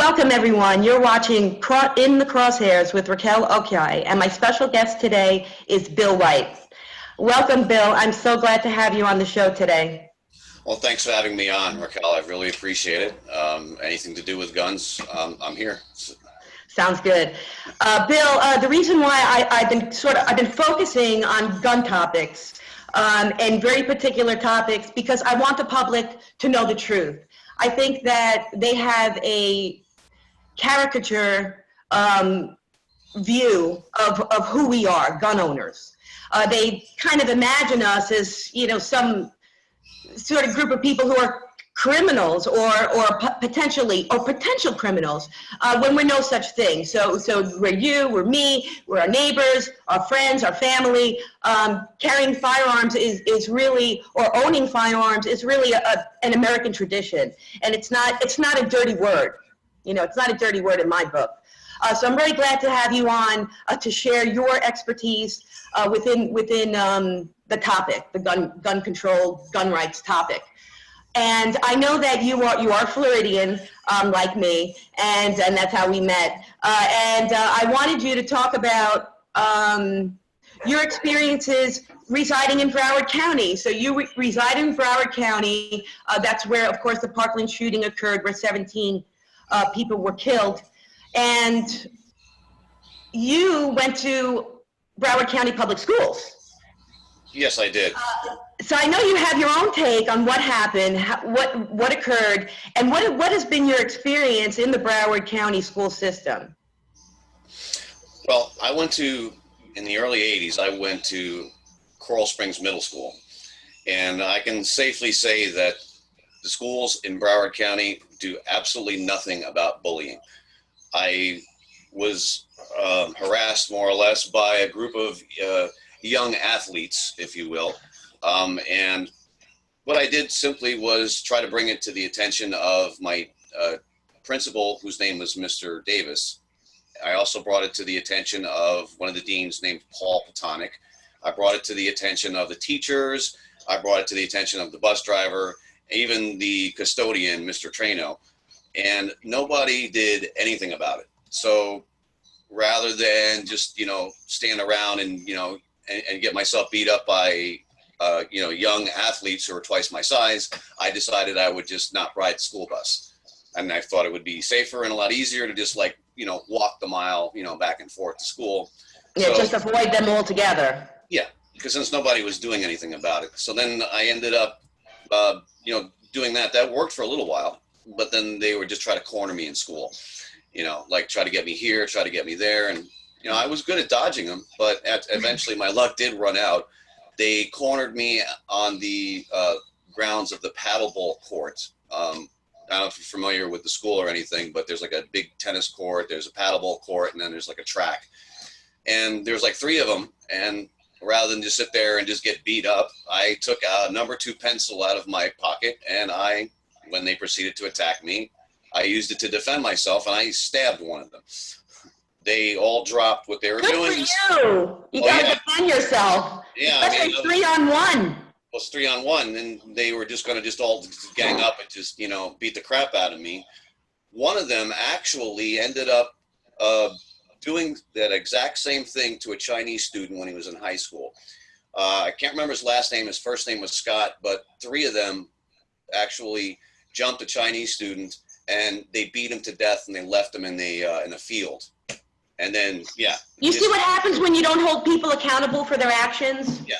Welcome, everyone. You're watching In the Crosshairs with Raquel, Okyay, and my special guest today is Bill White. Welcome, Bill. I'm so glad to have you on the show today. Well, thanks for having me on, Raquel. I really appreciate it. Anything to do with guns, I'm here. Sounds good. Bill, the reason why I've been focusing on gun topics and very particular topics because I want the public to know the truth. I think that they have a caricature view of who we are, gun owners. They kind of imagine us as, some sort of group of people who are criminals or potential criminals when we're no such thing. So we're me, we're our neighbors, our friends, our family. Carrying firearms is really, or owning firearms is really an American tradition, and it's not a dirty word. It's not a dirty word in my book. So I'm really glad to have you on to share your expertise within the topic, the gun control, gun rights topic. And I know that you are Floridian, like me, and that's how we met. I wanted you to talk about your experiences residing in Broward County. So you reside in Broward County. That's where, of course, the Parkland shooting occurred, where 17 people were killed. And you went to Broward County Public Schools. Yes, I did. So I know you have your own take on what happened, what occurred, and what has been your experience in the Broward County school system? Well, in the early 80s, I went to Coral Springs Middle School. And I can safely say that the schools in Broward County do absolutely nothing about bullying. I was harassed more or less by a group of young athletes, if you will. And what I did simply was try to bring it to the attention of my principal, whose name was Mr. Davis. I also brought it to the attention of one of the deans named Paul Platonic. I brought it to the attention of the teachers. I brought it to the attention of the bus driver, even the custodian, Mr. Trano, and nobody did anything about it. So rather than just, stand around and, and get myself beat up by, young athletes who are twice my size, I decided I would just not ride the school bus. And I thought it would be safer and a lot easier to just walk the mile, back and forth to school. Yeah, so, just avoid them altogether. Yeah, because since nobody was doing anything about it. So then I ended up, doing that. That worked for a little while, but then they would just try to corner me in school, try to get me here, try to get me there. And, I was good at dodging them, but eventually my luck did run out. They cornered me on the grounds of the paddleball court. I don't know if you're familiar with the school or anything, but there's like a big tennis court, there's a paddleball court, and then there's like a track. And there's like 3 of them. And rather than just sit there and just get beat up, I took a number 2 pencil out of my pocket, and when they proceeded to attack me, I used it to defend myself, and I stabbed one of them. They all dropped what they were doing. Good for you. You gotta defend yourself. Yeah, especially 3-on-1. Well, it's 3-on-1, and they were just going to all gang up and just, beat the crap out of me. One of them actually ended up doing that exact same thing to a Chinese student when he was in high school. I can't remember his last name. His first name was Scott, but 3 of them actually jumped a Chinese student, and they beat him to death, and they left him in the field. And then, yeah. You see what happens when you don't hold people accountable for their actions? Yeah.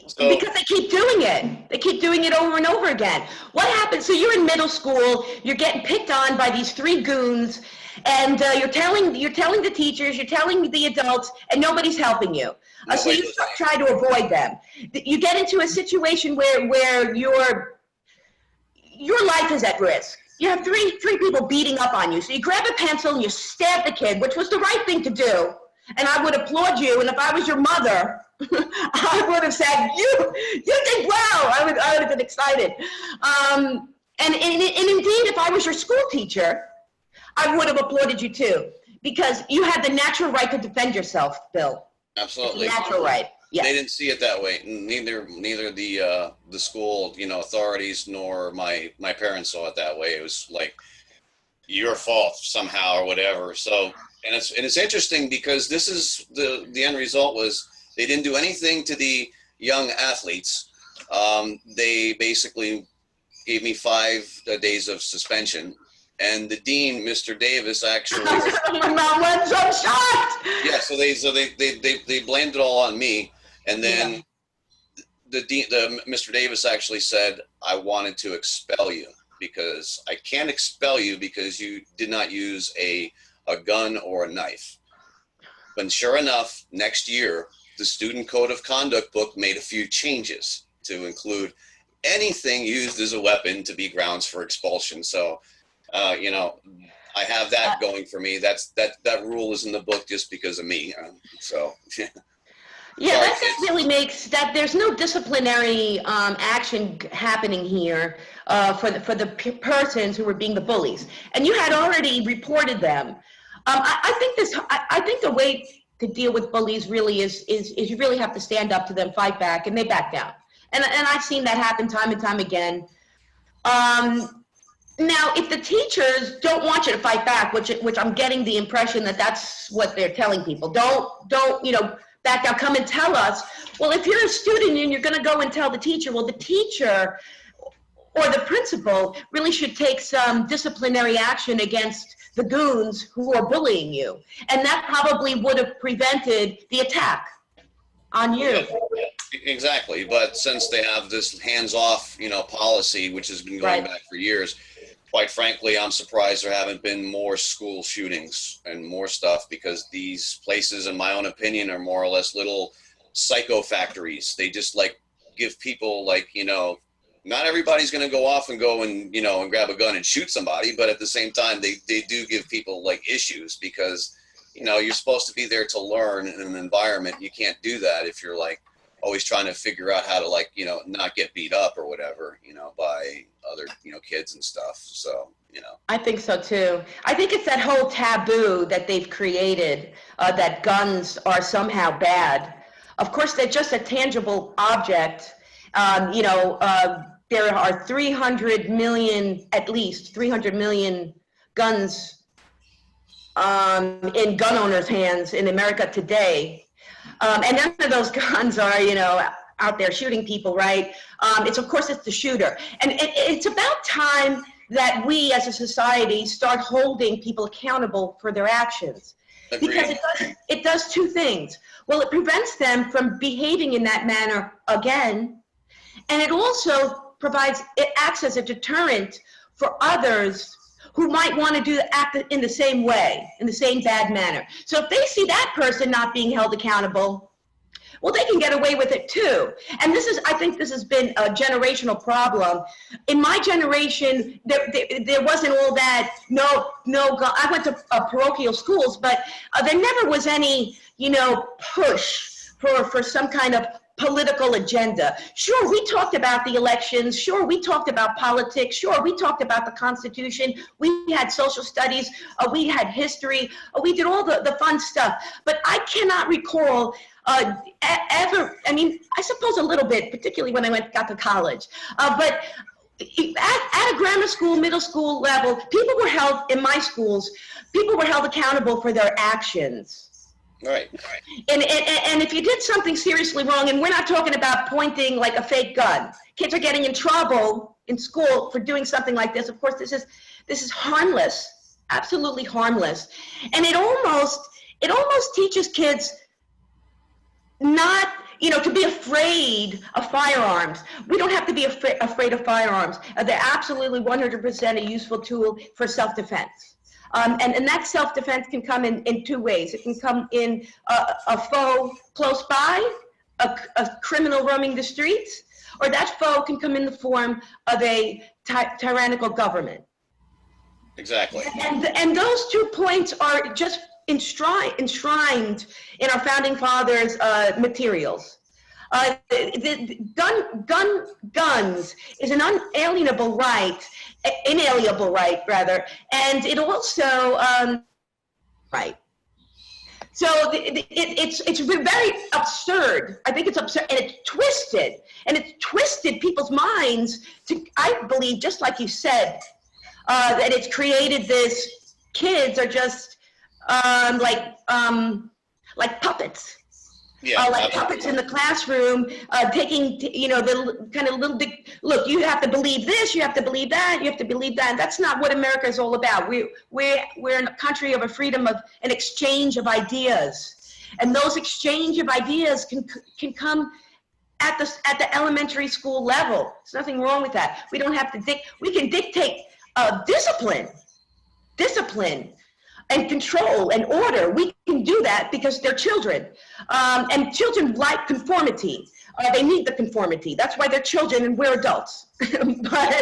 So, because they keep doing it. They keep doing it over and over again. What happens? So you're in middle school, you're getting picked on by these 3 goons, and you're telling the teachers, you're telling the adults, and nobody's helping you. So you try to avoid them. You get into a situation where your life is at risk. You have three people beating up on you. So you grab a pencil and you stab the kid, which was the right thing to do. And I would applaud you. And if I was your mother, I would have said, you did well. I would have been excited. And indeed, if I was your school teacher, I would have applauded you too, because you had the natural right to defend yourself, Bill. Absolutely. Natural right. Yes. They didn't see it that way. Neither the school, authorities nor my parents saw it that way. It was like your fault somehow or whatever. So, and it's interesting because this is the end result was they didn't do anything to the young athletes. They basically gave me 5 days of suspension, and the dean, Mr. Davis, actually. I'm shocked. Yeah, so they blamed it all on me, and then Mr. Davis actually said, I wanted to expel you because I can't expel you because you did not use a gun or a knife. But sure enough, next year, the student code of conduct book made a few changes to include anything used as a weapon to be grounds for expulsion. So, you know, I have that going for me. That rule is in the book just because of me. So. Yeah, that just really makes that there's no disciplinary action happening here for the persons who were being the bullies, and you had already reported them. I think the way to deal with bullies really is you really have to stand up to them, fight back, and they back down. And I've seen that happen time and time again. Now, if the teachers don't want you to fight back, which I'm getting the impression that that's what they're telling people, don't you know, back down, come and tell us. Well, if you're a student and you're going to go and tell the teacher, well, the teacher or the principal really should take some disciplinary action against the goons who are bullying you. And that probably would have prevented the attack on you. Yeah, exactly. But since they have this hands-off, you know, policy, which has been going back for years, quite frankly, I'm surprised there haven't been more school shootings and more stuff, because these places, in my own opinion, are more or less little psycho factories. They just like give people, like, you know, not everybody's going to go off and go and, you know, and grab a gun and shoot somebody, but at the same time, they do give people like issues, because, you know, you're supposed to be there to learn in an environment. You can't do that if you're like always trying to figure out how to, like, you know, not get beat up or whatever, you know, by other, you know, kids and stuff. So, you know. I think so too. I think it's that whole taboo that they've created, that guns are somehow bad. Of course, they're just a tangible object. You know, there are 300 million, at least 300 million guns in gun owners' hands in America today. And none of those guns are, you know, out there shooting people, right? It's, of course, it's the shooter. And it's about time that we as a society start holding people accountable for their actions. Agreed. Because it does two things. Well, it prevents them from behaving in that manner again, and it also acts as a deterrent for others who might want to act in the same way, in the same bad manner. So if they see that person not being held accountable, well, they can get away with it too. And I think this has been a generational problem. In my generation, there wasn't all that, I went to parochial schools, but there never was any, you know, push for some kind of political agenda. Sure, we talked about the elections. Sure, we talked about politics. Sure, we talked about the Constitution. We had social studies. We had history. We did all the fun stuff. But I cannot recall ever, I mean, I suppose a little bit, particularly when I got to college. But at a grammar school, middle school level, people were held, in my schools, people were held accountable for their actions. Right. And if you did something seriously wrong, and we're not talking about pointing like a fake gun. Kids are getting in trouble in school for doing something like this. Of course, this is harmless, absolutely harmless. And it almost teaches kids not, you know, to be afraid of firearms. We don't have to be afraid of firearms. They're absolutely 100% a useful tool for self-defense. And that self-defense can come in two ways. It can come in a foe close by, a criminal roaming the streets, or that foe can come in the form of a tyrannical government. Exactly. And those 2 points are just enshrined in our founding fathers' materials. Guns is an inalienable right, and it also right. So it's very absurd. I think it's absurd, and it's twisted people's minds to, I believe, just like you said, And it's created this, kids are just like puppets. Yeah, Like puppets in the classroom, taking, the kind of little look, you have to believe this, you have to believe that, you have to believe that. That's not what America is all about. We're in a country of a freedom of an exchange of ideas. And those exchange of ideas can come at the elementary school level. There's nothing wrong with that. We don't have to we can dictate discipline and control and order. We can do that because they're children. And children like conformity. They need the conformity. That's why they're children and we're adults. But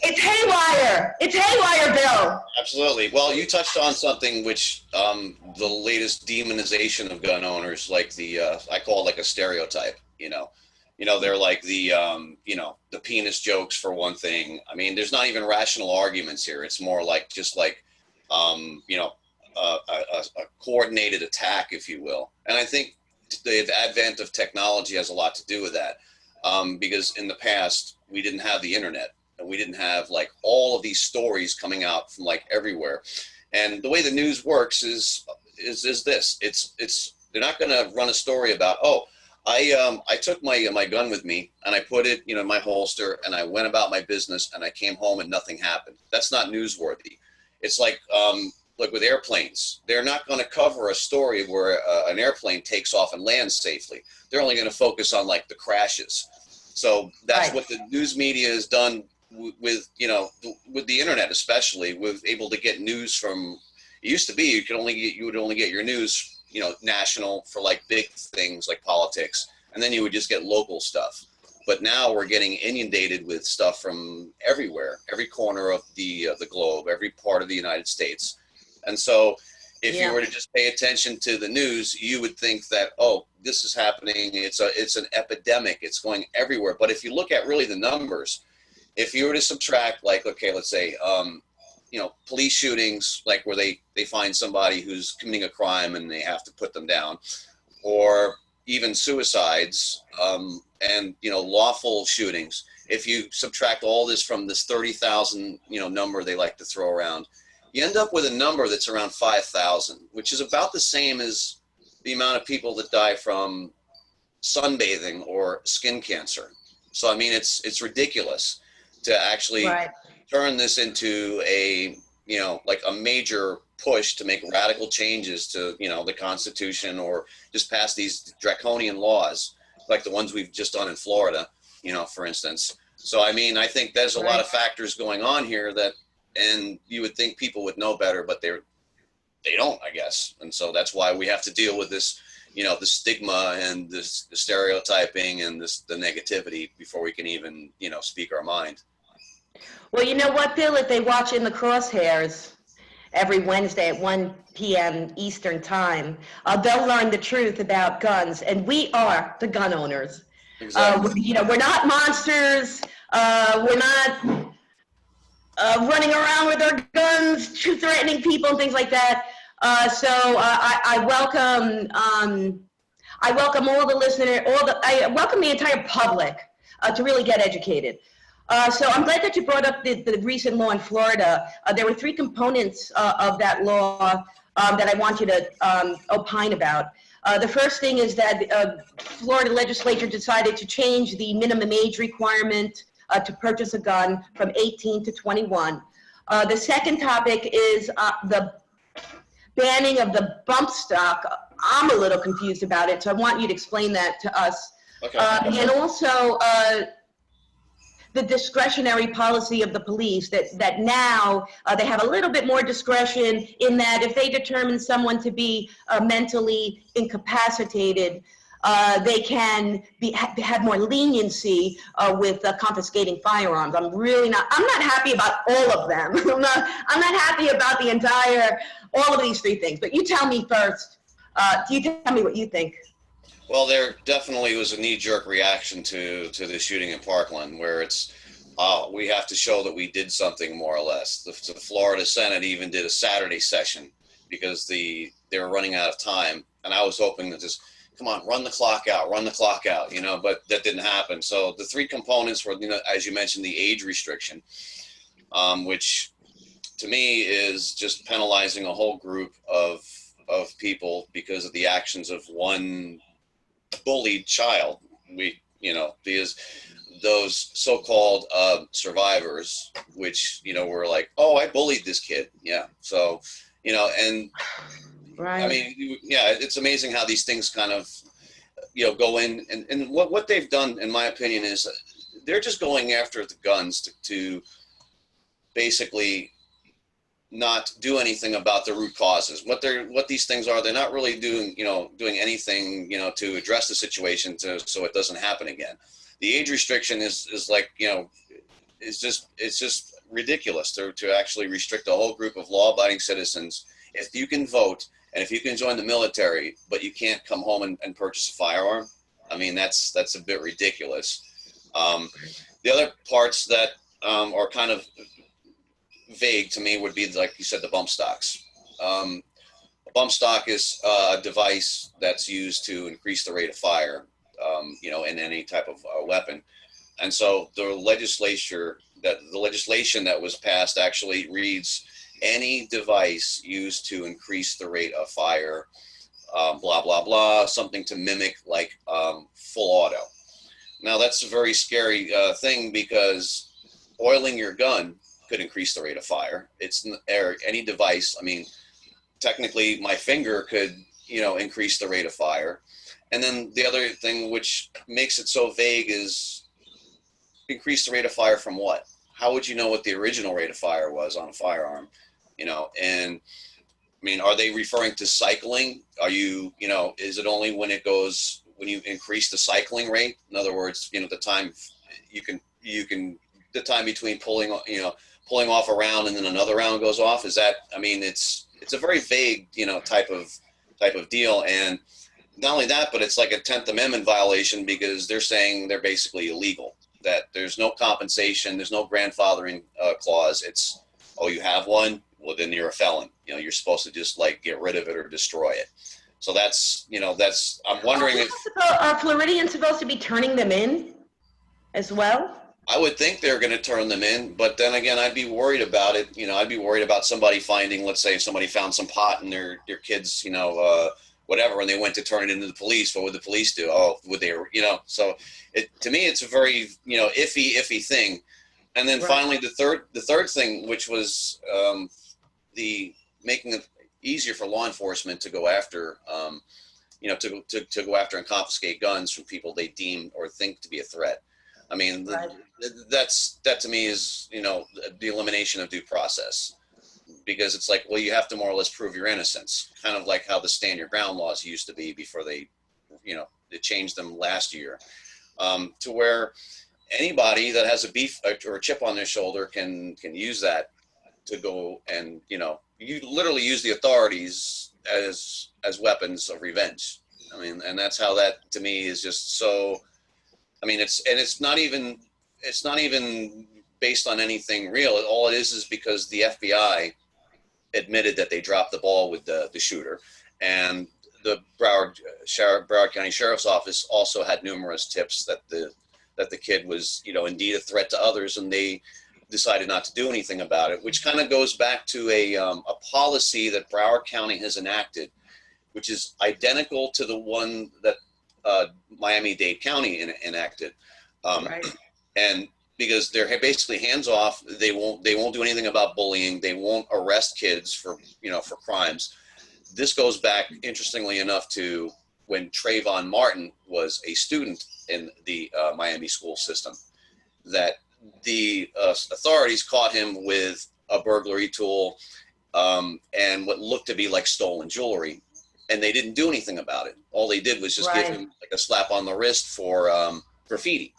it's haywire. It's haywire, Bill. Absolutely. Well, you touched on something which the latest demonization of gun owners, like I call it like a stereotype, they're like the penis jokes for one thing. I mean, there's not even rational arguments here. It's more like a coordinated attack, if you will. And I think the advent of technology has a lot to do with that, because in the past we didn't have the internet and we didn't have like all of these stories coming out from like everywhere. And the way the news works is this: they're not going to run a story about, I took my gun with me and I put it in my holster and I went about my business and I came home and nothing happened. That's not newsworthy. It's like with airplanes, they're not going to cover a story where an airplane takes off and lands safely. They're only going to focus on like the crashes. So that's what the news media has done with the internet, especially with able to get news from. It used to be you would only get your news, national for like big things like politics, and then you would just get local stuff. But now we're getting inundated with stuff from everywhere, every corner of the globe, every part of the United States. And so if you were to just pay attention to the news, you would think that, this is happening. It's an epidemic. It's going everywhere. But if you look at really the numbers, if you were to subtract, like, okay, let's say, police shootings, like where they find somebody who's committing a crime and they have to put them down, or even suicides, and lawful shootings. If you subtract all this from this 30,000 number they like to throw around, you end up with a number that's around 5,000, which is about the same as the amount of people that die from sunbathing or skin cancer. So I mean, it's ridiculous to actually turn this into a a major push to make radical changes to the Constitution, or just pass these draconian laws like the ones we've just done in Florida, for instance. So I mean, I think there's a lot of factors going on here and you would think people would know better, but they don't, I guess. And so that's why we have to deal with this, the stigma and the stereotyping and the negativity before we can even, speak our mind. Well, you know what, Bill? If they watch In the Crosshairs every Wednesday at 1 p.m. Eastern time, they'll learn the truth about guns. And we are the gun owners. Exactly. We're not monsters. We're not running around with our guns, threatening people and things like that. So I welcome all the listeners. I welcome the entire public to really get educated. So I'm glad that you brought up the recent law in Florida. There were 3 components of that law that I want you to opine about. The first thing is that Florida legislature decided to change the minimum age requirement to purchase a gun from 18 to 21. The second topic is the banning of the bump stock. I'm a little confused about it, so I want you to explain that to us. Okay. And also the discretionary policy of the police, that now they have a little bit more discretion in that if they determine someone to be mentally incapacitated, they can have more leniency with confiscating firearms. I'm not happy about all of them. I'm not happy about all of these 3 things. But you tell me first. You tell me what you think. Well, there definitely was a knee-jerk reaction to the shooting in Parkland, where it's, we have to show that we did something, more or less. The Florida Senate even did a Saturday session because they were running out of time, and I was hoping that just, come on, run the clock out, but that didn't happen. So the 3 components were, as you mentioned, the age restriction, which to me is just penalizing a whole group of people because of the actions of one bullied child. Because those so-called survivors, which, were like, oh, I bullied this kid. Yeah. So, and Right. I mean, yeah, it's amazing how these things kind of, go in, and what they've done, in my opinion, is they're just going after the guns to basically not do anything about the root causes. What these things are, they're not really doing anything, to address the situation so it doesn't happen again. The age restriction is like, it's just ridiculous to actually restrict a whole group of law-abiding citizens. If you can vote and if you can join the military, but you can't come home and purchase a firearm, I mean, that's a bit ridiculous. The other parts that are kind of vague to me would be, like you said, the bump stocks. A bump stock is a device that's used to increase the rate of fire, in any type of weapon. And so the legislation that was passed actually reads, any device used to increase the rate of fire, blah, blah, blah, something to mimic like full auto. Now that's a very scary thing, because oiling your gun could increase the rate of fire. Any device. I mean, technically my finger could, increase the rate of fire. And then the other thing which makes it so vague is, increase the rate of fire from what? How would you know what the original rate of fire was on a firearm? And I mean, are they referring to cycling? Are you, is it only when you increase the cycling rate? In other words, the time the time between pulling off a round and then another round goes off. Is that, I mean, it's a very vague, type of deal. And not only that, but it's like a 10th Amendment violation, because they're saying they're basically illegal, that there's no compensation, there's no grandfathering clause. It's, oh, you have one? Well, then you're a felon. You're supposed to just like get rid of it or destroy it. So that's, I'm wondering if... Are Floridians supposed to be turning them in as well? I would think they're going to turn them in, but then again, I'd be worried about it. I'd be worried about somebody finding, let's say if somebody found some pot in their kids, whatever, and they went to turn it into the police. What would the police do? Oh, would they, so to me, it's a very, iffy thing. And then finally, the third thing, which was the making it easier for law enforcement to go after, to go after and confiscate guns from people they deem or think to be a threat. I mean, that to me is, the elimination of due process, because it's like, well, you have to more or less prove your innocence, kind of like how the stand your ground laws used to be before they changed them last year, to where anybody that has a beef or a chip on their shoulder can use that to go and, you literally use the authorities as weapons of revenge. I mean, and that's how that to me is just so, I mean, it's not even based on anything real. All it is because the FBI admitted that they dropped the ball with the shooter, and the Broward County Sheriff's Office also had numerous tips that the kid was, indeed a threat to others, and they decided not to do anything about it, which kind of goes back to a policy that Broward County has enacted, which is identical to the one that Miami-Dade County enacted. Right. And because they're basically hands off, they won't do anything about bullying. They won't arrest kids for crimes. This goes back, interestingly enough, to when Trayvon Martin was a student in the Miami school system, that the authorities caught him with a burglary tool and what looked to be like stolen jewelry, and they didn't do anything about it. All they did was just give him like a slap on the wrist for graffiti,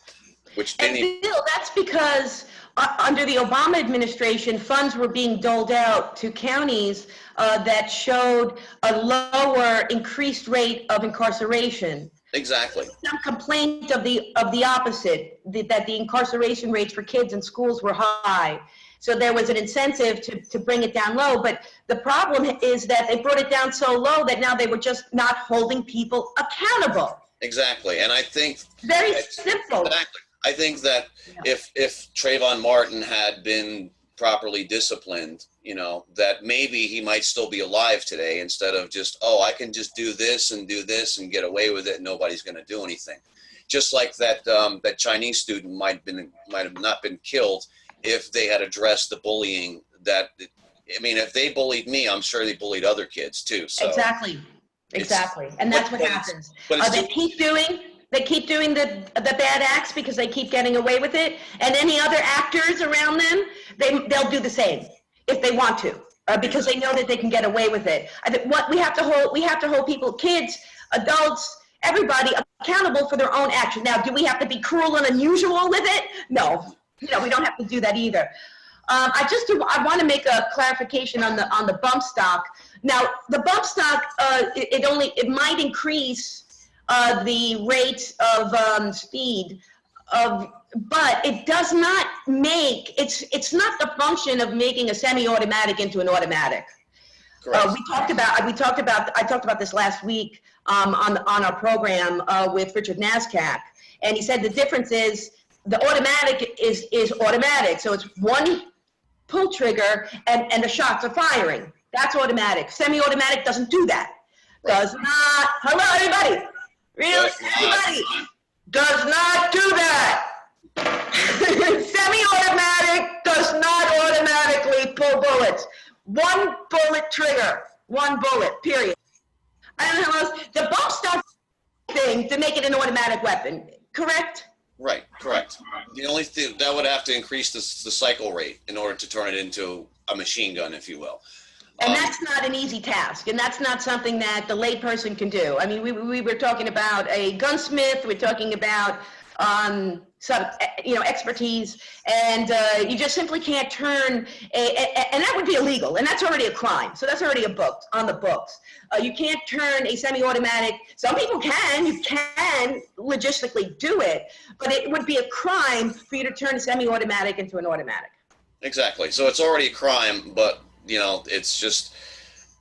which didn't even... Bill, that's because under the Obama administration, funds were being doled out to counties that showed a lower increased rate of incarceration. Exactly. Some complaint of the opposite, that the incarceration rates for kids in schools were high. So there was an incentive to bring it down low. But the problem is that they brought it down so low that now they were just not holding people accountable. Exactly. And I think... Very simple. Exactly. I think that if Trayvon Martin had been properly disciplined, you know, that maybe he might still be alive today, instead of just, oh, I can just do this and get away with it and nobody's going to do anything. Just like that that Chinese student might have not been killed if they had addressed the bullying. That, I mean, if they bullied me, I'm sure they bullied other kids too. So exactly, and that's what happens. They keep doing the bad acts because they keep getting away with it, and any other actors around them, they'll do the same if they want to, because they know that they can get away with it. I think what we have to hold people, kids, adults, everybody accountable for their own action. Now, do we have to be cruel and unusual with it? No, we don't have to do that either. I want to make a clarification on the bump stock. Now, the bump stock, it might increase the rate of speed but it does not make, it's not the function of making a semi-automatic into an automatic. I talked about this last week on our program with Richard Nazcak, and he said the difference is the automatic is automatic, so it's one pull trigger and the shots are firing. That's automatic. Semi-automatic doesn't do that. Does not. Hello, everybody. Really, everybody does not do that. Semi-automatic does not automatically pull bullets. One bullet trigger, one bullet, period. I don't know how else. The bump stock thing to make it an automatic weapon, correct? Right, correct. The only thing that would have to increase the cycle rate in order to turn it into a machine gun, if you will. And that's not an easy task, and that's not something that the layperson can do. I mean, we were talking about a gunsmith, we're talking about some, expertise, and you just simply can't turn and that would be illegal, and that's already a crime. So that's already on the books. You can't turn a semi-automatic. Some people can. You can logistically do it, but it would be a crime for you to turn a semi-automatic into an automatic. Exactly. So it's already a crime, but it's just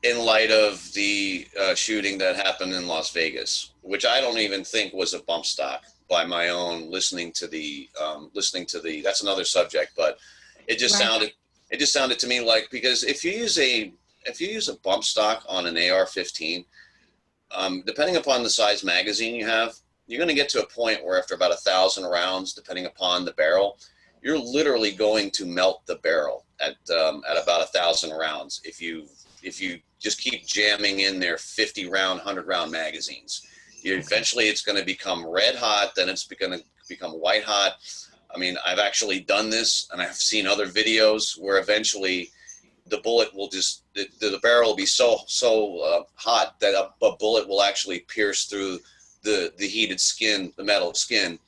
in light of the shooting that happened in Las Vegas, which I don't even think was a bump stock by my own listening to the that's another subject, but it just sounded to me like, because if you use a bump stock on an AR-15, depending upon the size magazine you have, you're going to get to a point where after about 1,000 rounds, depending upon the barrel, you're literally going to melt the barrel at about 1,000 rounds if you just keep jamming in their 50 round, 100 round magazines. Eventually it's going to become red hot, then it's going to become white hot. I mean, I've actually done this, and I've seen other videos where eventually the bullet will just, the barrel will be so hot that a bullet will actually pierce through the heated skin, the metal skin,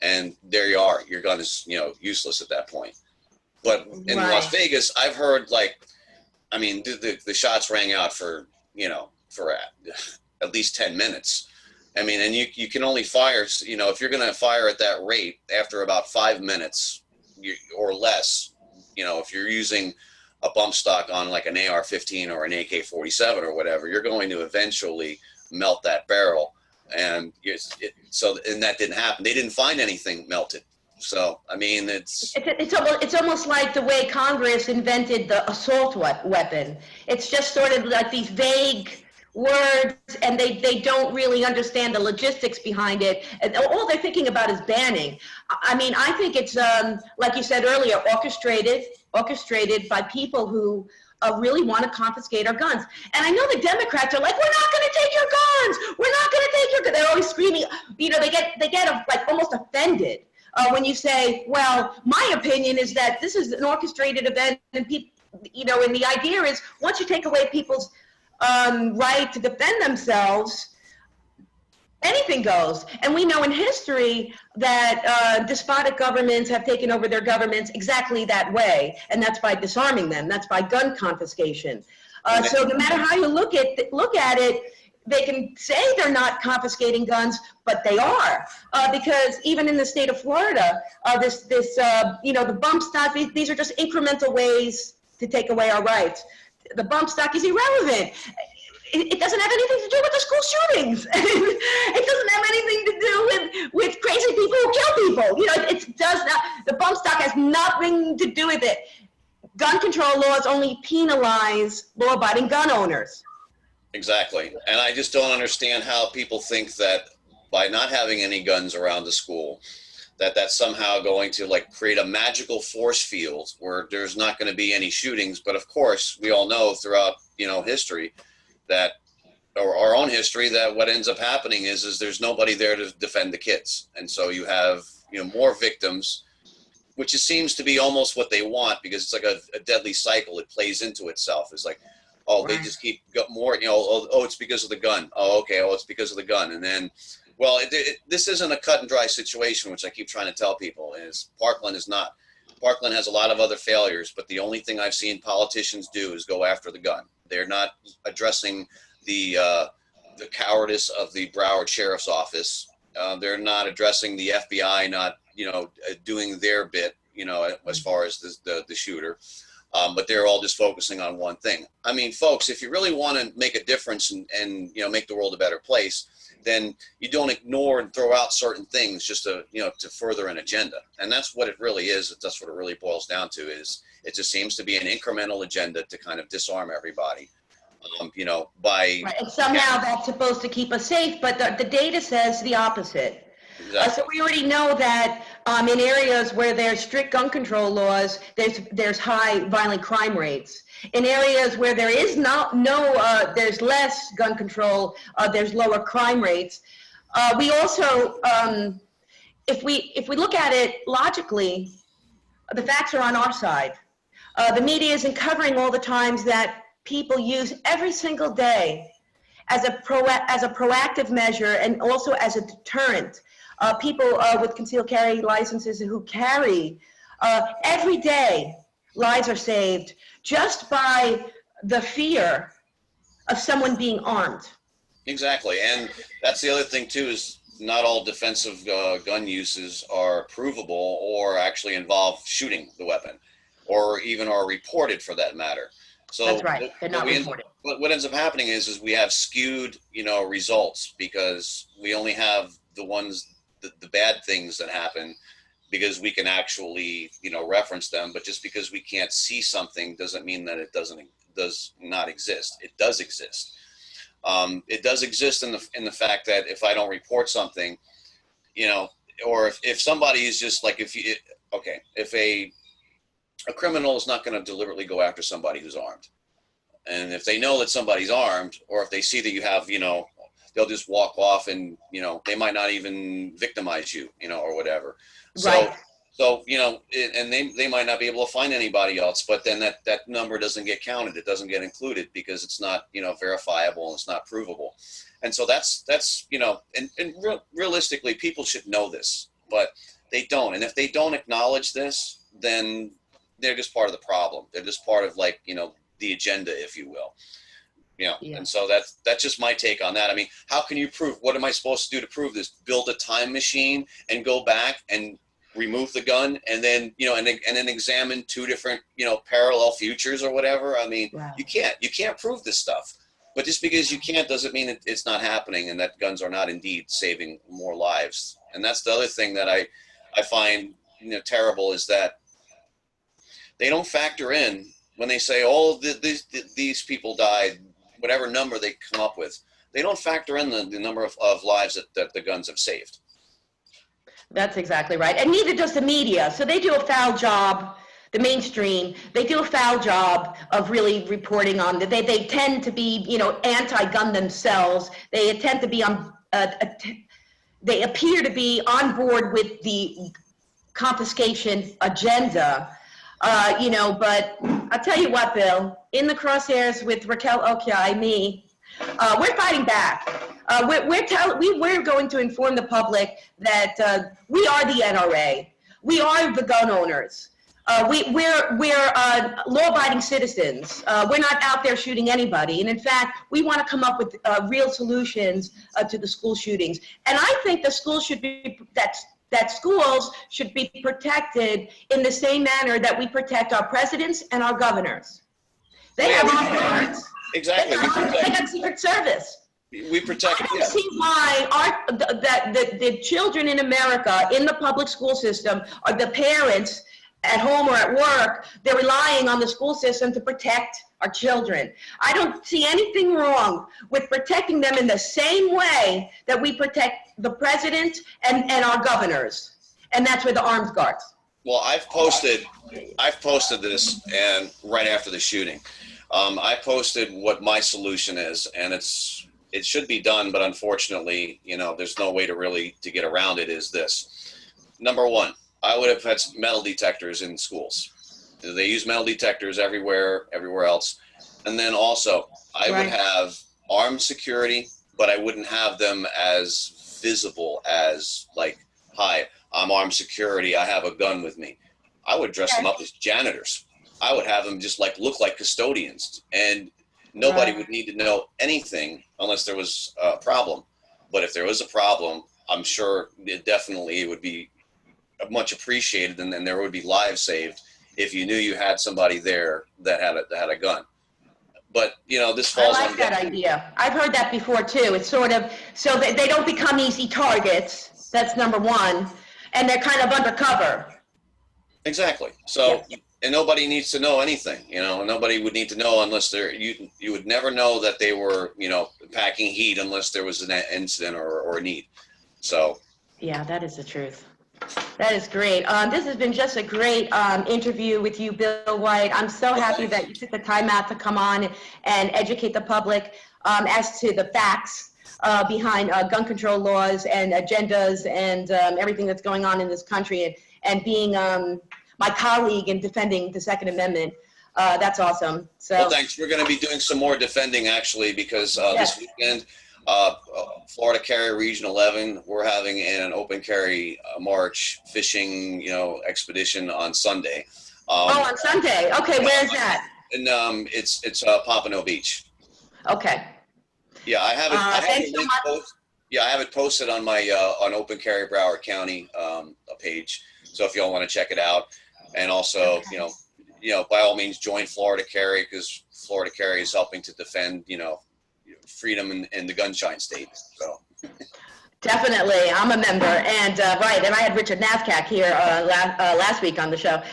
and there you are. Your gun is, useless at that point. But in Las Vegas, I've heard the shots rang out for at least 10 minutes. I mean, and you can only fire, if you're going to fire at that rate after about 5 minutes or less, if you're using a bump stock on like an AR-15 or an AK-47 or whatever, you're going to eventually melt that barrel. And and that didn't happen. They didn't find anything melted. So, I mean, it's almost like the way Congress invented the assault weapon. It's just sort of like these vague words, and they don't really understand the logistics behind it. And all they're thinking about is banning. I mean, I think it's, like you said earlier, orchestrated by people who really want to confiscate our guns. And I know the Democrats are like, we're not going to take your guns. We're not going to take your guns. They're always screaming. They get like almost offended when you say, well, my opinion is that this is an orchestrated event, and people, and the idea is once you take away people's right to defend themselves, anything goes. And we know in history that despotic governments have taken over their governments exactly that way, and that's by disarming them. That's by gun confiscation. So no matter how you look at it, they can say they're not confiscating guns, but they are, because even in the state of Florida, the bump stock, these are just incremental ways to take away our rights. The bump stock is irrelevant. It doesn't have anything to do with the school shootings. It doesn't have anything to do with crazy people who kill people. It does not. The bump stock has nothing to do with it. gun control laws only penalize law-abiding gun owners. Exactly. And I just don't understand how people think that by not having any guns around the school, that that's somehow going to like create a magical force field where there's not going to be any shootings. But of course, we all know throughout, history that, or our own history, that what ends up happening is there's nobody there to defend the kids. And so you have, more victims, which it seems to be almost what they want, because it's like a deadly cycle. It plays into itself. It's like, oh, they just keep more, oh, it's because of the gun. Oh, okay. Oh, it's because of the gun. And then, well, this isn't a cut and dry situation, which I keep trying to tell people, is Parkland is not. Parkland has a lot of other failures, but the only thing I've seen politicians do is go after the gun. They're not addressing the cowardice of the Broward Sheriff's Office. They're not addressing the FBI, not, doing their bit, as far as the shooter. But they're all just focusing on one thing. I mean, folks, if you really want to make a difference and make the world a better place, then you don't ignore and throw out certain things just to, to further an agenda. And that's what it really is. That's what it really boils down to, is it just seems to be an incremental agenda to kind of disarm everybody, by... Right. And somehow that's supposed to keep us safe, but the data says the opposite. Exactly. So we already know that in areas where there's strict gun control laws, there's high violent crime rates. In areas where there is there's less gun control, there's lower crime rates. We also, if we look at it logically, the facts are on our side. The media isn't covering all the times that people use every single day as a proactive measure and also as a deterrent. People with concealed carry licenses who carry, every day lives are saved just by the fear of someone being armed. Exactly. And that's the other thing too, is not all defensive gun uses are provable or actually involve shooting the weapon, or even are reported for that matter. So that's right. They're not reported. What ends up happening is we have skewed, results, because we only have the ones, the bad things that happen, because we can actually, reference them. But just because we can't see something doesn't mean that it does not exist. It does exist. It does exist in the fact that if I don't report something, or if somebody is just like, if a criminal is not going to deliberately go after somebody who's armed. And if they know that somebody's armed, or if they see that you have, they'll just walk off and, they might not even victimize you, or whatever. Right. So, and they might not be able to find anybody else, but then that number doesn't get counted. It doesn't get included because it's not, verifiable and it's not provable. And so that's, realistically, people should know this, but they don't. And if they don't acknowledge this, then they're just part of the problem. They're just part of, like, the agenda, if you will. Yeah. And so that's just my take on that. I mean, how can you prove? What am I supposed to do to prove this? Build a time machine and go back and remove the gun, and then and then examine two different parallel futures or whatever. I mean, wow. You can't prove this stuff. But just because you can't doesn't mean it's not happening, and that guns are not indeed saving more lives. And that's the other thing that I find terrible, is that they don't factor in when they say, oh, these people died, whatever number they come up with. They don't factor in the number of lives that the guns have saved. That's exactly right. And neither does the media. So they do a foul job, the mainstream, they do a foul job of really reporting on that. They tend to be, anti-gun themselves. They tend to be they appear to be on board with the confiscation agenda. But I'll tell you what, Bill, in the Crosshairs with Raquel, Okyay, me, we're fighting back. We're going to inform the public that we are the NRA. We are the gun owners. We're law-abiding citizens. We're not out there shooting anybody. And in fact, we want to come up with real solutions to the school shootings. And I think the school should be that schools should be protected in the same manner that we protect our presidents and our governors. They have arms. Exactly. They got Secret Service. We protect. I don't see why the children in America in the public school system, or the parents, at home or at work, they're relying on the school system to protect our children. I don't see anything wrong with protecting them in the same way that we protect the president and our governors. And that's with the armed guards. Well, I've posted this, and right after the shooting, I posted what my solution is, and it should be done, but unfortunately, there's no way to get around it. Is this: number one, I would have had metal detectors in schools. They use metal detectors everywhere else, and then also I would have armed security, but I wouldn't have them as visible as like, hi, I'm armed security, I have a gun with me. I would dress them up as janitors. I would have them just look like custodians, and nobody would need to know anything unless there was a problem. But if there was a problem, I'm sure it would be much appreciated, and then there would be lives saved if you knew you had somebody there that had a gun. But this falls I like that idea. I've heard that before too. It's sort of so that they don't become easy targets. That's number one, and they're kind of undercover. Exactly. So, and nobody needs to know anything. Nobody would need to know unless you would never know that they were packing heat unless there was an incident or a need. So. Yeah, that is the truth. That is great. This has been just a great interview with you, Bill White. I'm so happy that you took the time out to come on and educate the public as to the facts behind gun control laws and agendas and everything that's going on in this country, and being my colleague in defending the Second Amendment. That's awesome. So, well, thanks. We're going to be doing some more defending, actually, because this weekend, Florida Carry Region 11, we're having an open carry march fishing, expedition on Sunday. On Sunday. Okay, where is that? And it's Pompano Beach. Okay. Yeah, I have it posted on my on Open Carry Broward County page. So if y'all want to check it out, and also by all means join Florida Carry, because Florida Carry is helping to defend freedom in the gunshine state. So. Definitely, I'm a member, and and I had Richard Nazcak here last week on the show.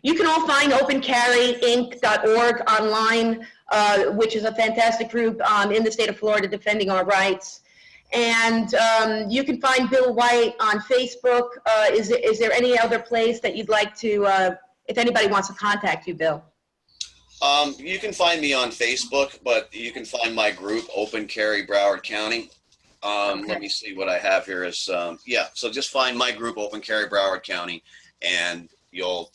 You can all find opencarryinc.org online, which is a fantastic group in the state of Florida defending our rights. And you can find Bill White on Facebook. Is there any other place that you'd like to, if anybody wants to contact you, Bill? You can find me on Facebook, but you can find my group, Open Carry Broward County. Let me see what I have here is, so just find my group, Open Carry Broward County, and you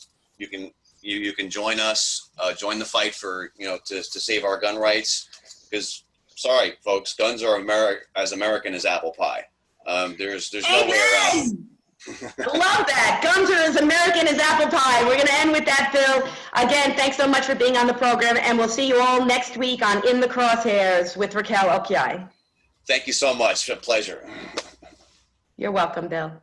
can join us, join the fight for, to save our gun rights, because, sorry, folks, guns are as American as apple pie. There's no way around. I love that. Guns are as American as apple pie. We're going to end with that, Bill. Again, thanks so much for being on the program, and we'll see you all next week on In the Crosshairs with Raquel Okyay. Thank you so much. A pleasure. You're welcome, Bill.